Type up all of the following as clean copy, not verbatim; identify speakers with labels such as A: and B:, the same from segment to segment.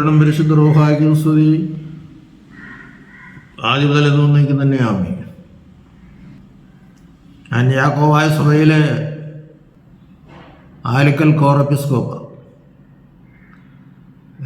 A: പുത്രനും പരിശുദ്ധ റൂഹായ്ക്കും സ്തുതി. ആദ്യം മുതൽ എന്നേക്കും തന്നെ ആമേൻ. ഞാൻ യാക്കോബായ സഭയിലെ ആലിക്കൽ കോർ എപ്പിസ്കോപ്പ.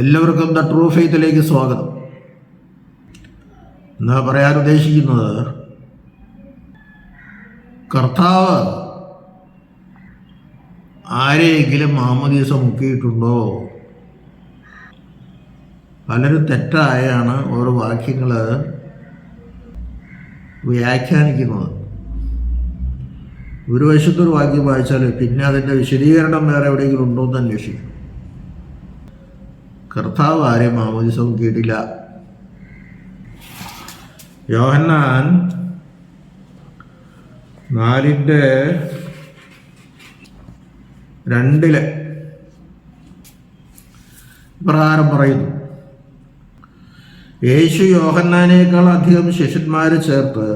A: എല്ലാവർക്കും ദ ട്രൂ ഫെയ്ത്തിലേക്ക് സ്വാഗതം. എന്ന് പറയാൻ ഉദ്ദേശിക്കുന്നത്, കർത്താവ് ആരെയെങ്കിലും മാമോദീസ മുക്കിയിട്ടുണ്ടോ? പലരും തെറ്റായാണ് ഓരോ വാക്യങ്ങൾ വ്യാഖ്യാനിക്കുന്നത്. ഒരു വശത്തൊരു വാക്യം വായിച്ചാൽ പിന്നെ അതിൻ്റെ വിശദീകരണം വേറെ എവിടെയെങ്കിലും ഉണ്ടോ എന്ന് അന്വേഷിക്കും. കർത്താവ് ആരെയും മാമോദീസ മുക്കിയിട്ടില്ല. യോഹന്നാൻ 4:2 പ്രകാരം പറയുന്നു, യേശു യോഹന്നാനേക്കാൾ അധികം ശിഷ്യന്മാരെ ചേർത്ത്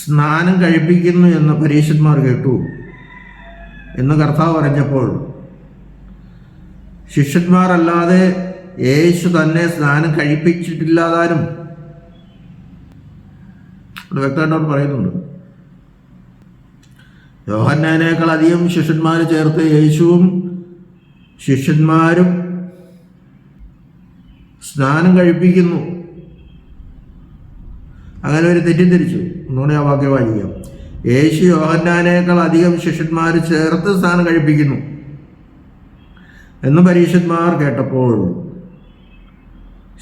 A: സ്നാനം കഴിപ്പിക്കുന്നു എന്ന് പരീശന്മാർ കേട്ടു എന്ന് കർത്താവ് പറഞ്ഞപ്പോൾ, ശിഷ്യന്മാരല്ലാതെ യേശു തന്നെ സ്നാനം കഴിപ്പിച്ചിട്ടില്ലാതാനും വ്യക്തമായിട്ട് പറയുന്നുണ്ട്. യോഹന്നാനേക്കാൾ അധികം ശിഷ്യന്മാർ ചേർത്ത് യേശുവും ശിഷ്യന്മാരും സ്നാനം കഴിപ്പിക്കുന്നു. അങ്ങനെ ഒരു തെറ്റിദ്ധരിച്ചു. ഒന്നുകൂടെ ആ വാക്യം വായിക്കാം. യേശു യോഹന്നാനേക്കാൾ അധികം ശിഷ്യന്മാർ ചേർത്ത് സ്നാനം കഴിപ്പിക്കുന്നു എന്ന് പരീശന്മാർ കേട്ടപ്പോൾ,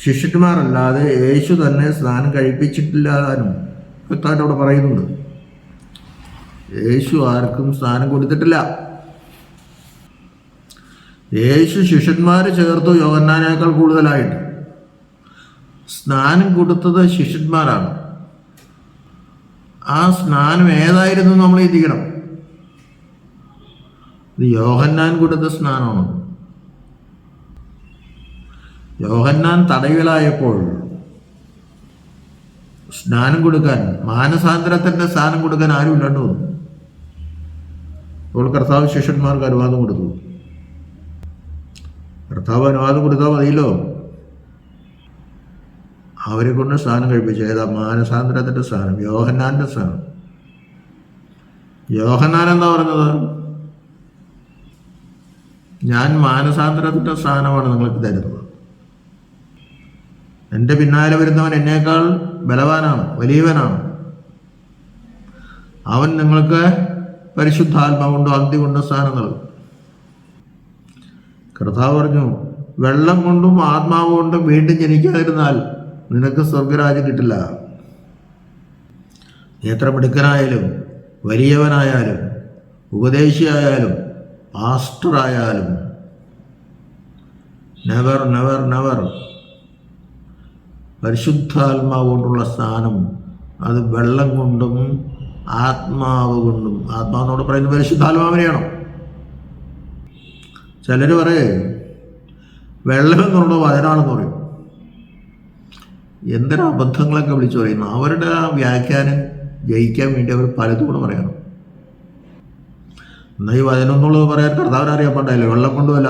A: ശിഷ്യന്മാരല്ലാതെ യേശു തന്നെ സ്നാനം കഴിപ്പിച്ചിട്ടില്ലാതാനും വ്യക്തമായിട്ട് അവിടെ പറയുന്നുണ്ട്. യേശു ആർക്കും സ്നാനം കൊടുത്തിട്ടില്ല. യേശു ശിഷ്യന്മാർ ചേർത്തു യോഹന്നാനേക്കാൾ കൂടുതലായിട്ട്. സ്നാനം കൊടുത്തത് ശിഷ്യന്മാരാണ്. ആ സ്നാനം ഏതായിരുന്നു നമ്മൾ ചിന്തിക്കണം. ഇത് യോഹന്നാൻ കൊടുത്ത സ്നാനമാണ്. യോഹന്നാൻ തടവിലായപ്പോൾ സ്നാനം കൊടുക്കാൻ, മാനസാന്തരത്തിൻ്റെ സ്നാനം കൊടുക്കാൻ ആരും ഇല്ലാണ്ട് വന്നു. അപ്പോൾ കർത്താവ് ശിഷ്യന്മാർക്ക് അനുവാദം കൊടുത്തു. കർത്താവ് അനുവാദം കൊടുത്താൽ മതിയല്ലോ. അവരെ കൊണ്ട് സ്നാനം കഴിപ്പിച്ചു. ഏതാ? മാനസാന്തരത്തിൻ്റെ സ്നാനം, യോഹന്നാൻ്റെ സ്നാനം. യോഹന്നാൻ എന്താ പറഞ്ഞത്? ഞാൻ മാനസാന്തരത്തിൻ്റെ സ്നാനമാണ് നിങ്ങൾക്ക് തരുന്നത്. എൻ്റെ പിന്നാലെ വരുന്നവൻ എന്നേക്കാൾ ബലവാനാണ്, വലിയവനാണ്. അവൻ നിങ്ങൾക്ക് പരിശുദ്ധാത്മാവ് കൊണ്ടും അഗ്നി കൊണ്ടും സ്നാനം നൽകും. കർത്താവ് പറഞ്ഞു, വെള്ളം കൊണ്ടും ആത്മാവ് കൊണ്ടും വീണ്ടും ജനിക്കാതിരുന്നാൽ നിനക്ക് സ്വർഗരാജ്യം കിട്ടില്ല. നീ എത്ര മിടുക്കനായാലും, വലിയവനായാലും, ഉപദേശിയായാലും, പാസ്റ്ററായാലും, നെവർ നെവർ നെവർ പരിശുദ്ധാത്മാവ് കൊണ്ടുള്ള സ്നാനം അത് വെള്ളം കൊണ്ടും ആത്മാവ് കൊണ്ടും. ആത്മാവിനോട് പറയുന്നത് പരിശുദ്ധാത്മാവിനെയാണോ? ചിലർ പറയേ വെള്ളം എന്നുള്ളത് വചനാണെന്ന് പറയും. എന്തൊരു അബദ്ധങ്ങളൊക്കെ വിളിച്ചു പറയുന്നു. അവരുടെ ആ വ്യാഖ്യാനം ജയിക്കാൻ വേണ്ടി അവർ പലതും കൂടെ പറയണം. എന്നാൽ ഈ വചനം എന്നുള്ളത് പറയാൻ കർത്താവിനെ അറിയാൻ പാടില്ല. വെള്ളം കൊണ്ടുമല്ല,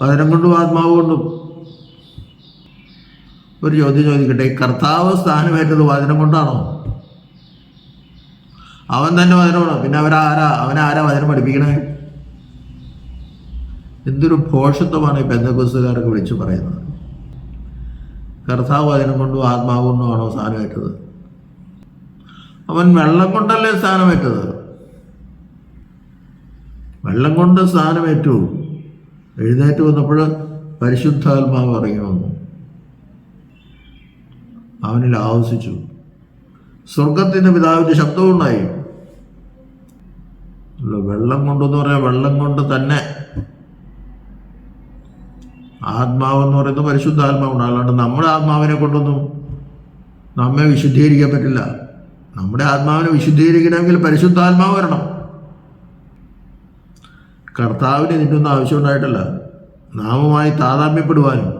A: വചനം കൊണ്ടും ആത്മാവ് കൊണ്ടും. ഒരു ചോദ്യം ചോദിക്കട്ടെ, കർത്താവ് സ്ഥാനമേറ്റത് വചനം കൊണ്ടാണോ? അവൻ തന്നെ വചനമാണോ? പിന്നെ അവനാരാ വചനം പഠിപ്പിക്കണേ? എന്തൊരു ഭോഷത്വമാണ് ഈ പെന്തക്കോസ്തുകാരൊക്കെ വിളിച്ചു പറയുന്നത്. കർത്താവ് വചനം കൊണ്ടും ആത്മാവ് കൊണ്ടുമാണോ സ്ഥാനമേറ്റത്? അവൻ വെള്ളം കൊണ്ടല്ലേ സ്ഥാനമേറ്റത്. വെള്ളം കൊണ്ട് സ്ഥാനമേറ്റു. എഴുന്നേറ്റ് വന്നപ്പോൾ പരിശുദ്ധാത്മാവ് ഇറങ്ങി വന്നു, അവനിൽ ആവസിച്ചു. സ്വർഗത്തിൻ്റെ പിതാവിൻ്റെ ശബ്ദമുണ്ടായി. വെള്ളം കൊണ്ടെന്ന് പറയാം, വെള്ളം കൊണ്ട് തന്നെ. ആത്മാവെന്ന് പറയുന്നത് പരിശുദ്ധാത്മാവുണ്ട്. അല്ലാണ്ട് നമ്മുടെ ആത്മാവിനെ കൊണ്ടൊന്നും നമ്മെ വിശുദ്ധീകരിക്കാൻ പറ്റില്ല. നമ്മുടെ ആത്മാവിനെ വിശുദ്ധീകരിക്കണമെങ്കിൽ പരിശുദ്ധാത്മാവ് വരണം. കർത്താവിന് ഇതിൻ്റെ ഒന്നും ആവശ്യമുണ്ടായിട്ടില്ല. നാമുമായി താതാമ്യപ്പെടുവാനും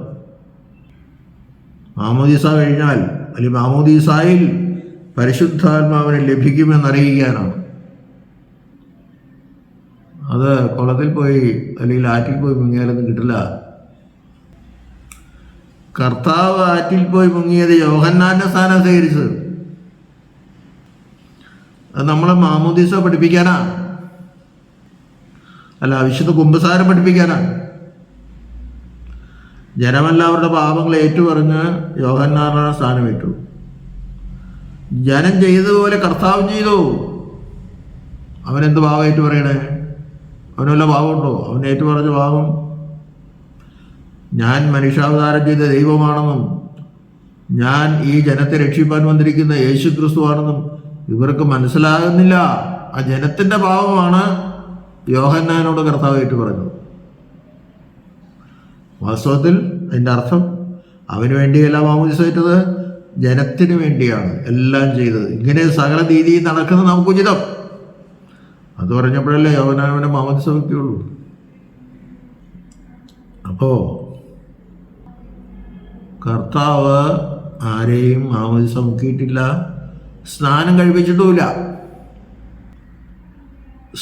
A: മാമോദീസ കഴിഞ്ഞാൽ, അല്ലെങ്കിൽ മാമോദീസായിൽ പരിശുദ്ധാത്മാവിനെ ലഭിക്കുമെന്നറിയിക്കാനാണ്. അത് കുളത്തിൽ പോയി അല്ലെങ്കിൽ ആറ്റിൽ പോയി മുങ്ങിയാലൊന്നും കിട്ടില്ല. കർത്താവ് ആറ്റിൽ പോയി മുങ്ങിയത് യോഹന്നാന്റെ സ്ഥാനം സ്വീകരിച്ചത്. അത് നമ്മളെ മാമോദീസ പഠിപ്പിക്കാനാ, അല്ല വിശുദ്ധ കുമ്പസാരം പഠിപ്പിക്കാനാ. ജനമെല്ലാവരുടെ പാപങ്ങൾ ഏറ്റുപറഞ്ഞ് യോഹന്നാനാണ് സ്ഥാനമേറ്റു. ജനം ചെയ്തതുപോലെ കർത്താവും ചെയ്തു. അവനെന്ത് പാപം ഏറ്റു പറയണേ? അവനല്ല പാപമുണ്ടോ? അവൻ ഏറ്റുപറഞ്ഞ പാപം ഞാൻ മനുഷ്യാവതാരം ചെയ്ത ദൈവമാണെന്നും ഞാൻ ഈ ജനത്തെ രക്ഷിപ്പാൻ വന്നിരിക്കുന്ന യേശു ക്രിസ്തുവാണെന്നും ഇവർക്ക് മനസ്സിലാകുന്നില്ല. ആ ജനത്തിൻ്റെ പാപമാണ് യോഹന്നാനോട് കർത്താവ് ഏറ്റു പറഞ്ഞത്. വാസ്തവത്തിൽ അതിൻ്റെ അർത്ഥം അവന് വേണ്ടിയല്ല മാമോദീസ ഏറ്റത്, ജനത്തിന് വേണ്ടിയാണ് എല്ലാം ചെയ്തത്. ഇങ്ങനെ സകല രീതിയിൽ നടക്കുന്നത് നമുക്ക് ഉചിതം. അത് പറഞ്ഞപ്പോഴല്ലേ യോഹന്നാനെ മാമോദീസ വയ്ക്കുകയുള്ളൂ. അപ്പോൾ കർത്താവ് ആരെയും മാമോദീസ മുക്കിയിട്ടില്ല, സ്നാനം കഴിപ്പിച്ചിട്ടുമില്ല.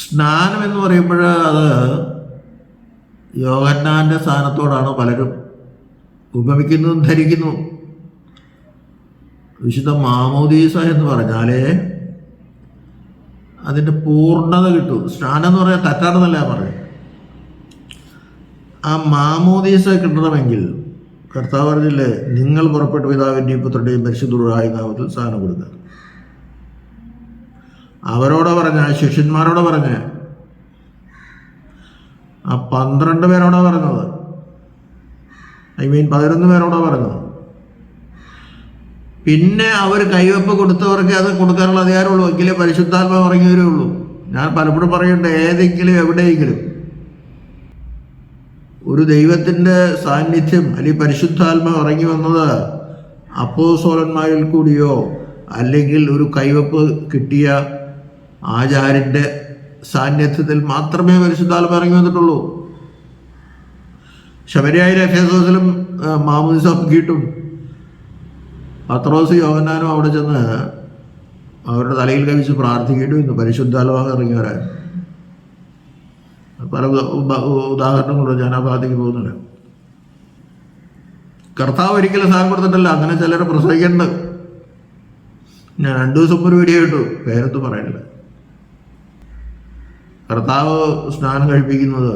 A: സ്നാനം എന്ന് പറയുമ്പോൾ അത് യോഹന്നാന്റെ സ്ഥാനത്തോടാണ് പലരും ഉപമിക്കുന്നതും ധരിക്കുന്നു. വിശുദ്ധ മാമോദീസ എന്ന് പറഞ്ഞാലേ അതിൻ്റെ പൂർണ്ണത കിട്ടും. സ്നാനം എന്ന് പറയാൻ തെറ്റാണെന്നല്ല പറയും. ആ മാമോദീസ കിട്ടണമെങ്കിൽ കർത്താവ് പറഞ്ഞില്ലേ, നിങ്ങൾ പുറപ്പെട്ട പിതാവിൻ്റെയും പുത്രൻ്റെയും പരിശുദ്ധമായ നാമത്തിൽ സ്നാനം കൊടുക്കുക. അവരോട് പറഞ്ഞ, ശിഷ്യന്മാരോട് പറഞ്ഞ, ആ 12 പേരോടാ പറഞ്ഞത്. 11 പേരോടാ പറഞ്ഞത്. പിന്നെ അവർ കൈവെപ്പ് കൊടുത്തവർക്ക് അത് കൊടുക്കാനുള്ള അധികാരമുള്ളൂ. എങ്കിലേ പരിശുദ്ധാത്മാവ് ഇറങ്ങി വരുള്ളൂ. ഞാൻ പലപ്പോഴും പറയുന്നുണ്ട്, ഏതെങ്കിലും എവിടെയെങ്കിലും ഒരു ദൈവത്തിൻ്റെ സാന്നിധ്യം അല്ലെങ്കിൽ പരിശുദ്ധാത്മാവ് ഇറങ്ങി വന്നത് അപ്പോസ്തലന്മാരിൽ കൂടിയോ അല്ലെങ്കിൽ ഒരു കൈവെപ്പ് കിട്ടിയ ആചാര്യൻ്റെ സാന്നിധ്യത്തിൽ മാത്രമേ പരിശുദ്ധാത്മാവ് ഇറങ്ങി വന്നിട്ടുള്ളൂ. ശമരിയായിലെ എഫേസോസിലും മാമോദീസ മുക്കിയിട്ടും പത്രോസ് യോഹന്നാനും അവിടെ ചെന്ന് അവരുടെ തലയിൽ കവിച്ച് പ്രാർത്ഥിക്കേണ്ടി വന്നു പരിശുദ്ധാത്മാവ് ഇറങ്ങി വരാൻ. പല ഉദാഹരണങ്ങളുണ്ട്, ഞാൻ ആ ഭാഗത്തേക്ക് പോകുന്നില്ല. കർത്താവ് ഒരിക്കലും സ്നാനം കൊടുത്തിട്ടല്ല. അങ്ങനെ ചിലരെ പ്രസംഗിക്കുന്നുണ്ട്. ഞാൻ 2 ദിവസം ഒരു വീഡിയോ ഇട്ടു, പേരൊന്നും പറയണില്ല. കർത്താവ് സ്നാനം കഴിപ്പിക്കുന്നത്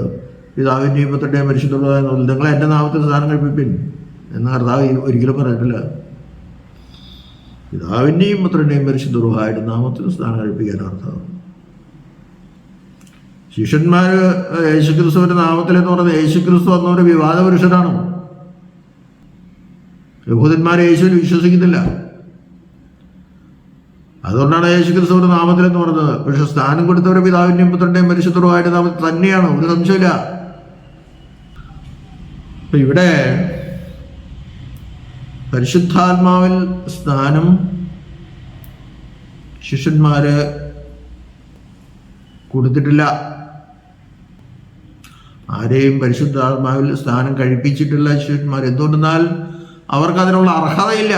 A: പിതാവിൻ്റെയും പുത്രൻ്റെയും പരിശുദ്ധമായ നിങ്ങൾ എൻ്റെ നാമത്തിൽ സ്നാനം കഴിപ്പിപ്പിൻ എന്ന് കർത്താവ് ഒരിക്കലും പറഞ്ഞിട്ടില്ല. പിതാവിൻ്റെയും പുത്രൻ്റെയും പരിശുദ്ധമായ നാമത്തിൽ സ്നാനം കഴിപ്പിക്കാൻ കർത്താവ്. ശിഷ്യന്മാർ യേശുക്രിസ്തുവിൻ്റെ നാമത്തിൽ എന്ന് പറഞ്ഞത് യേശുക്രിസ്തു എന്നൊരു വിവാദ പുരുഷനാണ്. യഹൂദന്മാർ യേശുവിൽ വിശ്വസിക്കുന്നില്ല. അതുകൊണ്ടാണ് യേശുക്രിസ്തുവിൻ്റെ നാമത്തിൽ എന്ന് പറഞ്ഞത്. പക്ഷെ സ്നാനം കൊടുത്തവരെ പിതാവിൻ്റെയും പുത്രൻ്റെയും പരിശുദ്ധമായ നാമത്തിൽ തന്നെയാണ്, ഒരു സംശയമില്ല. അപ്പൊ ഇവിടെ പരിശുദ്ധാത്മാവിൽ സ്നാനം ശിഷ്യന്മാര് കൊടുത്തിട്ടില്ല. ആരെയും പരിശുദ്ധാത്മാവിൽ സ്നാനം കഴിപ്പിച്ചിട്ടില്ല ശിഷ്യന്മാർ. എന്തുകൊണ്ടെന്നാൽ അവർക്ക് അതിനുള്ള അർഹതയില്ല.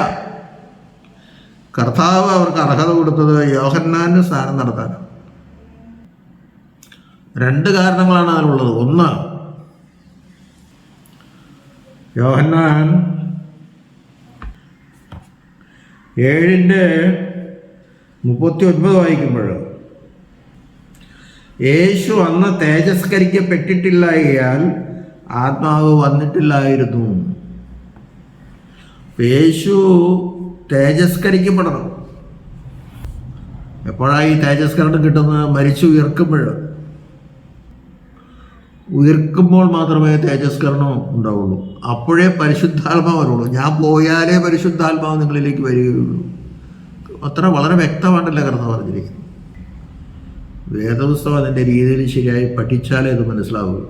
A: കർത്താവ് അവർക്ക് അർഹത കൊടുത്തത് യോഹന്നാന് സ്നാനം നടത്താനാണ്. 2 കാരണങ്ങളാണ് അതിനുള്ളത്. ഒന്ന്, യോഹന്നാൻ 7:39 വായിക്കുമ്പോൾ യേശു അന്ന് തേജസ്കരിക്കപ്പെട്ടിട്ടില്ലായാൽ ആത്മാവ് വന്നിട്ടില്ലായിരുന്നു. യേശു തേജസ്കരിക്കപ്പെടണം. എപ്പോഴാണ് ഈ തേജസ്കരണം കിട്ടുന്നത്? മരിച്ചു ഉയർക്കുമ്പോൾ മാത്രമേ തേജസ്കരണം ഉണ്ടാവുള്ളൂ. അപ്പോഴേ പരിശുദ്ധാത്മാവ് വരുള്ളൂ. ഞാൻ പോയാലേ പരിശുദ്ധാത്മാവ് നിങ്ങളിലേക്ക് വരികയുള്ളൂ. അത്ര വളരെ വ്യക്തമായിട്ടല്ല കർത്താവ് പറഞ്ഞിരിക്കുന്നത്. വേദപുസ്തകം അതിൻ്റെ രീതിയിൽ ശരിയായി പഠിച്ചാലേ അത് മനസ്സിലാവുള്ളൂ.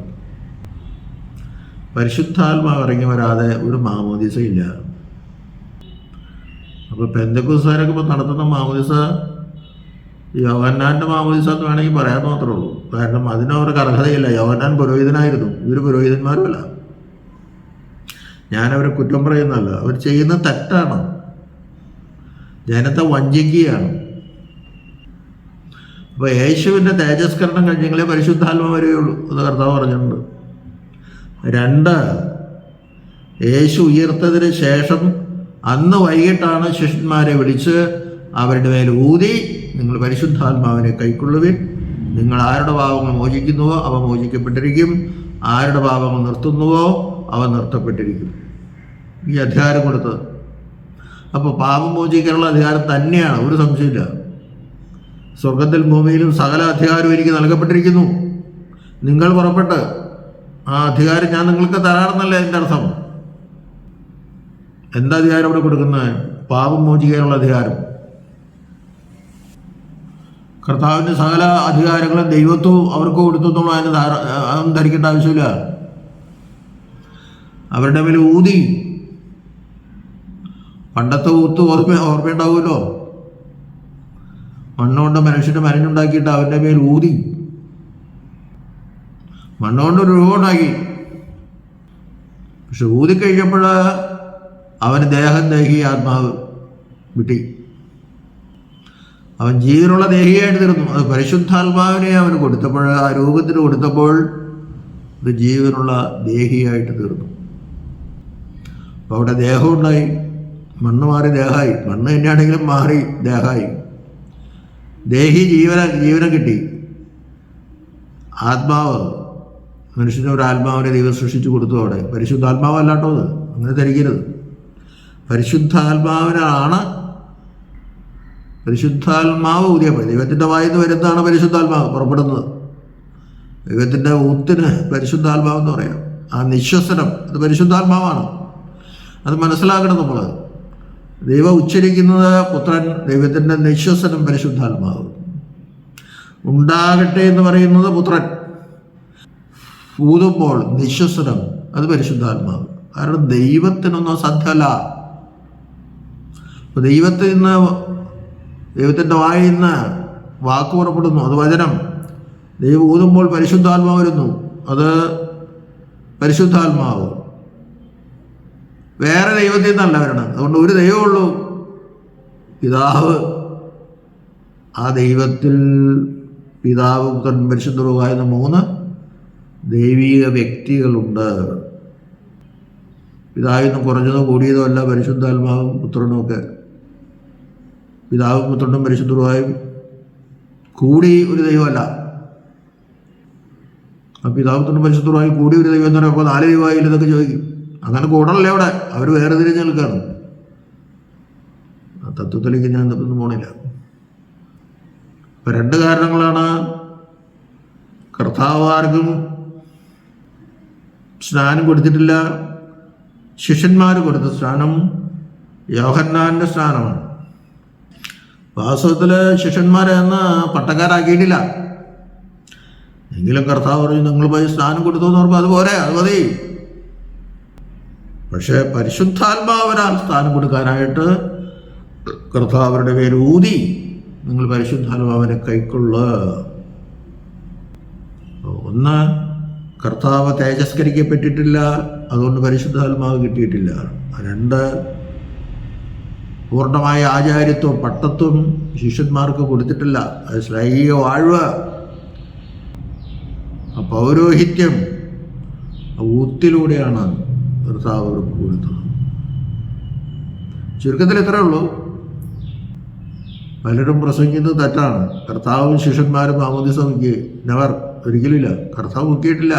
A: പരിശുദ്ധാത്മാവ് ഇറങ്ങി വരാതെ ഒരു മാമോദീസ ഇല്ല. അപ്പോൾ പെന്തക്കോസ്തുകാരൊക്കെ ഇപ്പോൾ നടത്തുന്ന മാമോദീസ യോഹന്നാൻ്റെ മാമോദീസ എന്ന് വേണമെങ്കിൽ പറയാൻ മാത്രമേ ഉള്ളൂ. കാരണം അതിനവർക്ക് അർഹതയില്ല. യോഹന്നാൻ പുരോഹിതനായിരുന്നു, ഇവർ പുരോഹിതന്മാരുമല്ല. ഞാനവരെ കുറ്റം പറയുന്നതല്ല. അവർ ചെയ്യുന്ന തെറ്റാണ്, ജനത്തെ വഞ്ചിക്കുകയാണ്. അപ്പോൾ യേശുവിൻ്റെ തേജസ്കരണം കഴിഞ്ഞെങ്കിലേ പരിശുദ്ധാത്മാവ് വരികയുള്ളൂ എന്ന് കർത്താവ് പറഞ്ഞിട്ടുണ്ട്. 2, യേശു ഉയർത്തതിന് ശേഷം അന്ന് വൈകിട്ടാണ് ശിഷ്യന്മാരെ വിളിച്ച് അവരുടെ മേൽ ഊതി, നിങ്ങൾ പരിശുദ്ധാത്മാവിനെ കൈക്കൊള്ളുവിൻ. നിങ്ങൾ ആരുടെ പാപങ്ങൾ മോചിക്കുന്നുവോ അവ മോചിക്കപ്പെട്ടിരിക്കും, ആരുടെ പാപങ്ങൾ നിർത്തുന്നുവോ അവ നിർത്തപ്പെട്ടിരിക്കും. ഈ അധികാരം കൊടുത്തത്. അപ്പോൾ പാപം മോചിക്കാനുള്ള അധികാരം തന്നെയാണ്, ഒരു സംശയമില്ല. സ്വർഗത്തിൽ ഭൂമിയിലും സകല അധികാരവും എനിക്ക് നൽകപ്പെട്ടിരിക്കുന്നു. നിങ്ങൾ പുറപ്പെട്ട് ആ അധികാരം ഞാൻ നിങ്ങൾക്ക് തരാമെന്നല്ലേ എൻ്റെ അർത്ഥം. എന്താ അധികാരം ഇവിടെ കൊടുക്കുന്നത്? പാപം മോചിക്കാനുള്ള അധികാരം. കർത്താവിൻ്റെ സകല അധികാരങ്ങളും ദൈവത്വവും അവർക്ക് കൊടുത്തെന്നുള്ള അതൊന്നും ധരിക്കേണ്ട ആവശ്യമില്ല. അവരുടെ മേൽ ഊതി. പണ്ടത്തെ ഊത്ത് ഓർമ്മയുണ്ടാവുമല്ലോ. മണ്ണുകൊണ്ട് മനുഷ്യൻ്റെ മരഞ്ഞുണ്ടാക്കിയിട്ട് അവരുടെ മേൽ ഊതി. മണ്ണുകൊണ്ട് ഒരു രൂപം ഉണ്ടാക്കി. പക്ഷെ ഊതിക്കഴിഞ്ഞപ്പോൾ അവന് ദേഹി ആത്മാവ് വിട്ടി. അവൻ ജീവനുള്ള ദേഹിയായിട്ട് തീർന്നു. അത് പരിശുദ്ധാത്മാവിനെ അവന് കൊടുത്തപ്പോൾ, ആ രൂപത്തിന് കൊടുത്തപ്പോൾ ഇത് ജീവനുള്ള ദേഹിയായിട്ട് തീർന്നു. അപ്പോൾ അവിടെ ദേഹമുണ്ടായി. മണ്ണ് മാറി ദേഹമായി. മണ്ണ് തന്നെയാണെങ്കിലും മാറി ദേഹമായി. ദേഹി ജീവനെ കിട്ടി. ആത്മാവ്, മനുഷ്യന് ഒരു ആത്മാവിനെ ദൈവം സൃഷ്ടിച്ചു കൊടുത്തു. അവിടെ പരിശുദ്ധാത്മാവല്ലാട്ടോ അത്, അങ്ങനെ ധരിക്കരുത്. പരിശുദ്ധാത്മാവ് ഊതിയപ്പോൾ ദൈവത്തിൻ്റെ വായിന്ന് വരുന്നതാണ് പരിശുദ്ധാത്മാവ് പുറപ്പെടുന്നത്. ദൈവത്തിൻ്റെ ഊത്തിന് പരിശുദ്ധാത്മാവെന്ന് പറയാം. ആ നിശ്വസനം അത് പരിശുദ്ധാത്മാവാണ്. അത് മനസ്സിലാക്കണം നമ്മൾ. ദൈവം ഉച്ചരിക്കുന്നത് പുത്രൻ, ദൈവത്തിൻ്റെ നിശ്വസനം പരിശുദ്ധാത്മാവ്. ഉണ്ടാകട്ടെ എന്ന് പറയുന്നത് പുത്രൻ, ഊതുമ്പോൾ നിശ്വസനം അത് പരിശുദ്ധാത്മാവ്. കാരണം ദൈവത്തിനൊന്നും സാധ്യമല്ല. അപ്പോൾ ദൈവത്തിൻ്റെ വായിൽ നിന്ന് വാക്ക് പുറപ്പെടുന്നു, അത് വചനം. ദൈവം ഊതുമ്പോൾ പരിശുദ്ധാത്മാവ് വരുന്നു, അത് പരിശുദ്ധാത്മാവ്. വേറെ ദൈവത്തിൽ നിന്നല്ല വരണം. അതുകൊണ്ട് ഒരു ദൈവമുള്ളൂ, പിതാവ്. ആ ദൈവത്തിൽ പിതാവ്, പുത്രൻ, പരിശുദ്ധ റൂഹ എന്ന 3 ദൈവീക വ്യക്തികളുണ്ട്. പിതാവിൽ നിന്ന് കുറഞ്ഞതോ കൂടിയതോ അല്ല പരിശുദ്ധാത്മാവും പുത്രനും ഒക്കെ. പിതാവും പുത്രനും പരിശുദ്ധ റൂഹയും കൂടി ഒരു ദൈവമല്ല. ആ പിതാവും പുത്രനും പരിശുദ്ധ റൂഹയും കൂടി ഒരു ദൈവം എന്ന് പറയുമ്പോൾ 4 ദൈവമായില്ല എന്നൊക്കെ ചോദിക്കും. അങ്ങനെ കൂടണല്ലേ അവിടെ, അവർ വേറെ തിരിഞ്ഞ് നിൽക്കാണ്. ആ തത്വത്തിലേക്ക് ഞാൻ ഒന്നും പോണില്ല. ഇപ്പം 2 കാരണങ്ങളാണ്. കർത്താവ് ആർക്കും സ്നാനം കൊടുത്തിട്ടില്ല. ശിഷ്യന്മാർ കൊടുത്ത സ്നാനം യോഹന്നാൻ്റെ സ്നാനമാണ്. വാസ്തവത്തിൽ ശിഷ്യന്മാരെ അന്ന് പട്ടക്കാരാക്കിയിട്ടില്ല. എങ്കിലും കർത്താവ് പറഞ്ഞു, നിങ്ങൾ പോയി സ്നാനം കൊടുത്തു എന്ന് പറയുമ്പോൾ അതുപോലെ, അത് മതി. പക്ഷേ പരിശുദ്ധാത്മാവിനാൽ സ്ഥാനം കൊടുക്കാനായിട്ട് കർത്താവ് അവരുടെ പേര് ഊതി, നിങ്ങൾ പരിശുദ്ധാത്മാവിനെ കൈക്കൊള്ളുക. ഒന്ന്, കർത്താവ് തേജസ്കരിക്കപ്പെട്ടിട്ടില്ല, അതുകൊണ്ട് പരിശുദ്ധാത്മാവ് കിട്ടിയിട്ടില്ല. 2, പൂർണ്ണമായ ആചാര്യത്വം, പട്ടത്വം ശിഷ്യന്മാർക്ക് കൊടുത്തിട്ടില്ല. അത് ശ്ലൈഹിക വാഴ്വ്, പൗരോഹിത്യം ഊത്തിലൂടെയാണ് കർത്താവ് അവർക്ക് കൊടുത്തത്. ചുരുക്കത്തിൽ ഇത്രയേ ഉള്ളൂ. പലരും പ്രസംഗിക്കുന്നത് തെറ്റാണ്. കർത്താവും ശിഷ്യന്മാരും മാമോദിസ മുക്കി. നെവർ, ഒരിക്കലുമില്ല. കർത്താവ് മുക്കിയിട്ടില്ല.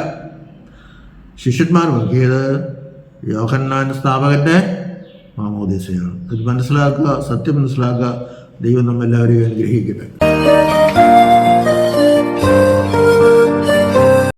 A: ശിഷ്യന്മാർ മുക്കിയത് യോഹന്നാൻ സ്നാപകൻ്റെ മാമോദിസയാണ്. ഇത് മനസ്സിലാക്കുക, സത്യം മനസ്സിലാക്കുക. ദൈവം നമ്മെല്ലാവരെയും അനുഗ്രഹിക്കട്ടെ.